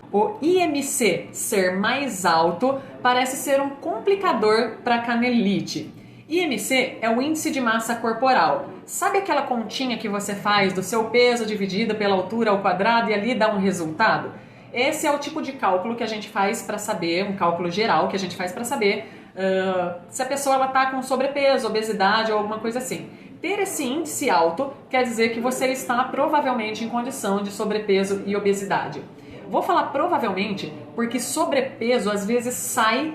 O IMC ser mais alto parece ser um complicador para a canelite. IMC é o índice de massa corporal. Sabe aquela continha que você faz do seu peso dividido pela altura ao quadrado e ali dá um resultado? Esse é o tipo de cálculo que a gente faz para saber, um cálculo geral que a gente faz para saber se a pessoa está com sobrepeso, obesidade ou alguma coisa assim. Ter esse índice alto quer dizer que você está provavelmente em condição de sobrepeso e obesidade. Vou falar provavelmente porque sobrepeso às vezes sai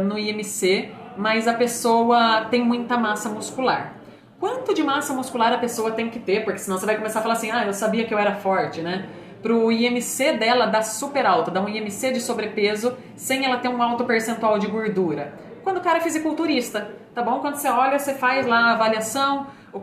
no IMC, mas a pessoa tem muita massa muscular. Quanto de massa muscular a pessoa tem que ter? Porque senão você vai começar a falar assim, eu sabia que eu era forte, né? Para o IMC dela dar super alto, dar um IMC de sobrepeso sem ela ter um alto percentual de gordura. Quando o cara é fisiculturista, tá bom? Quando você olha, você faz lá a avaliação, o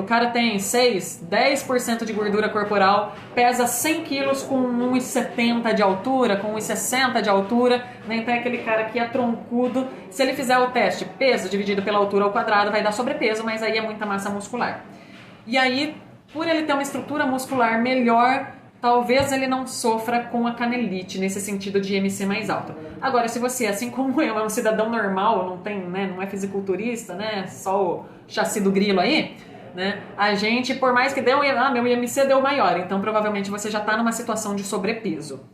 cara tem 6, 10% de gordura corporal, pesa 100 quilos com 1,70 de altura, com 1,60 de altura, né? Então é aquele cara que é troncudo. Se ele fizer o teste peso dividido pela altura ao quadrado, vai dar sobrepeso, mas aí é muita massa muscular. E aí, por ele ter uma estrutura muscular melhor, talvez ele não sofra com a canelite nesse sentido de IMC mais alto. Agora, se você, assim como eu, é um cidadão normal, não tem, né, não é fisiculturista, né, só o chassi do grilo aí, né, a gente, por mais que deu, meu IMC deu maior, então provavelmente você já está numa situação de sobrepeso.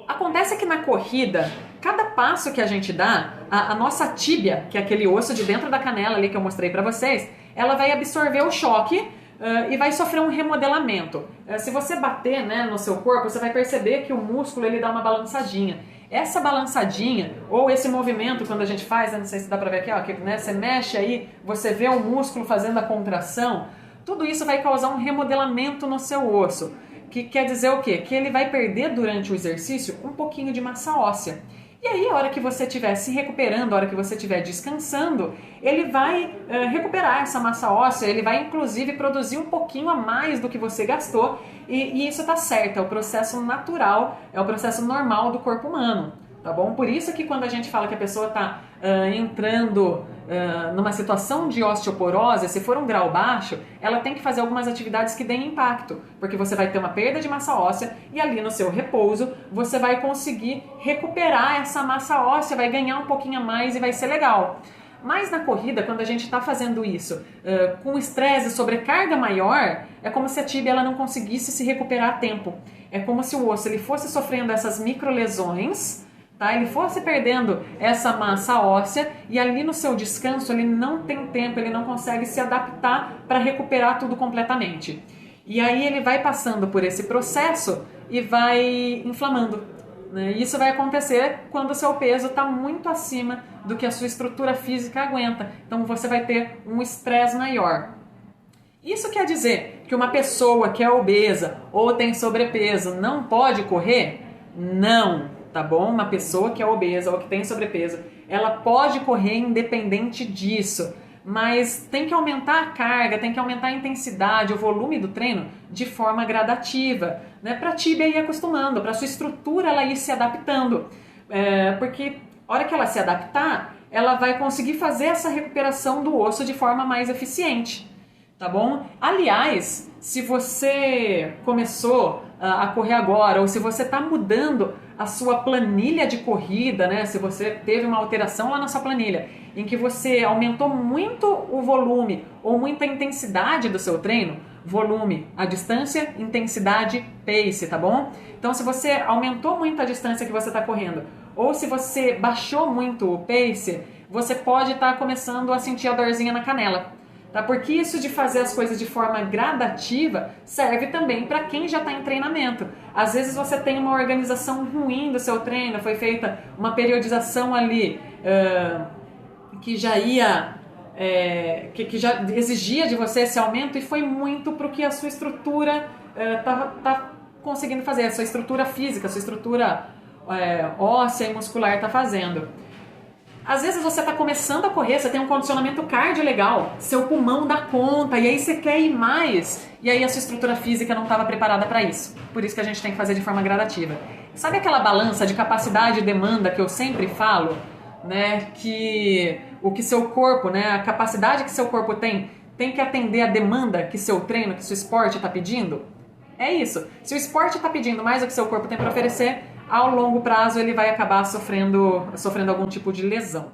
Acontece que na corrida, cada passo que a gente dá, a nossa tíbia, que é aquele osso de dentro da canela ali que eu mostrei para vocês, ela vai absorver o choque e vai sofrer um remodelamento. Se você bater, né, no seu corpo, você vai perceber que o músculo ele dá uma balançadinha. Essa balançadinha, ou esse movimento quando a gente faz, não sei se dá pra ver aqui, ó, que, né, você mexe aí, você vê o músculo fazendo a contração, tudo isso vai causar um remodelamento no seu osso. Que quer dizer o quê? Que ele vai perder durante o exercício um pouquinho de massa óssea. E aí, a hora que você estiver se recuperando, a hora que você estiver descansando, ele vai recuperar essa massa óssea, ele vai inclusive produzir um pouquinho a mais do que você gastou, e isso tá certo, é o processo natural, é o processo normal do corpo humano, tá bom? Por isso que quando a gente fala que a pessoa está entrando numa situação de osteoporose, se for um grau baixo, ela tem que fazer algumas atividades que deem impacto, porque você vai ter uma perda de massa óssea e ali no seu repouso você vai conseguir recuperar essa massa óssea, vai ganhar um pouquinho a mais e vai ser legal. Mas na corrida, quando a gente está fazendo isso com estresse e sobrecarga maior, é como se a tíbia ela não conseguisse se recuperar a tempo. É como se o osso ele fosse sofrendo essas microlesões, tá? Ele fosse perdendo essa massa óssea e ali no seu descanso ele não tem tempo, ele não consegue se adaptar para recuperar tudo completamente. E aí ele vai passando por esse processo e vai inflamando, né? Isso vai acontecer quando o seu peso está muito acima do que a sua estrutura física aguenta. Então você vai ter um estresse maior. Isso quer dizer que uma pessoa que é obesa ou tem sobrepeso não pode correr? Não. Tá bom? Uma pessoa que é obesa ou que tem sobrepeso, ela pode correr independente disso, mas tem que aumentar a carga, tem que aumentar a intensidade, o volume do treino de forma gradativa, né? Para a tíbia ir acostumando, para a sua estrutura ela ir se adaptando, porque a hora que ela se adaptar, ela vai conseguir fazer essa recuperação do osso de forma mais eficiente. Tá bom? Aliás, se você começou a correr agora ou se você está mudando a sua planilha de corrida, né? Se você teve uma alteração lá na sua planilha em que você aumentou muito o volume ou muita intensidade do seu treino, volume, a distância, intensidade, pace, tá bom? Então, se você aumentou muito a distância que você está correndo ou se você baixou muito o pace, você pode estar começando a sentir a dorzinha na canela. Tá? Porque isso de fazer as coisas de forma gradativa serve também para quem já está em treinamento. Às vezes você tem uma organização ruim do seu treino, foi feita uma periodização ali que já ia, que já exigia de você esse aumento e foi muito para o que a sua estrutura tá conseguindo fazer, a sua estrutura física, a sua estrutura óssea e muscular está fazendo. Às vezes você está começando a correr, você tem um condicionamento cardio legal, seu pulmão dá conta e aí você quer ir mais e aí a sua estrutura física não estava preparada para isso. Por isso que a gente tem que fazer de forma gradativa. Sabe aquela balança de capacidade e demanda que eu sempre falo, né? Que o que seu corpo, né? A capacidade que seu corpo tem que atender a demanda que seu treino, que seu esporte está pedindo? é isso. Se o esporte está pedindo mais do que seu corpo tem para oferecer, ao longo prazo ele vai acabar sofrendo algum tipo de lesão.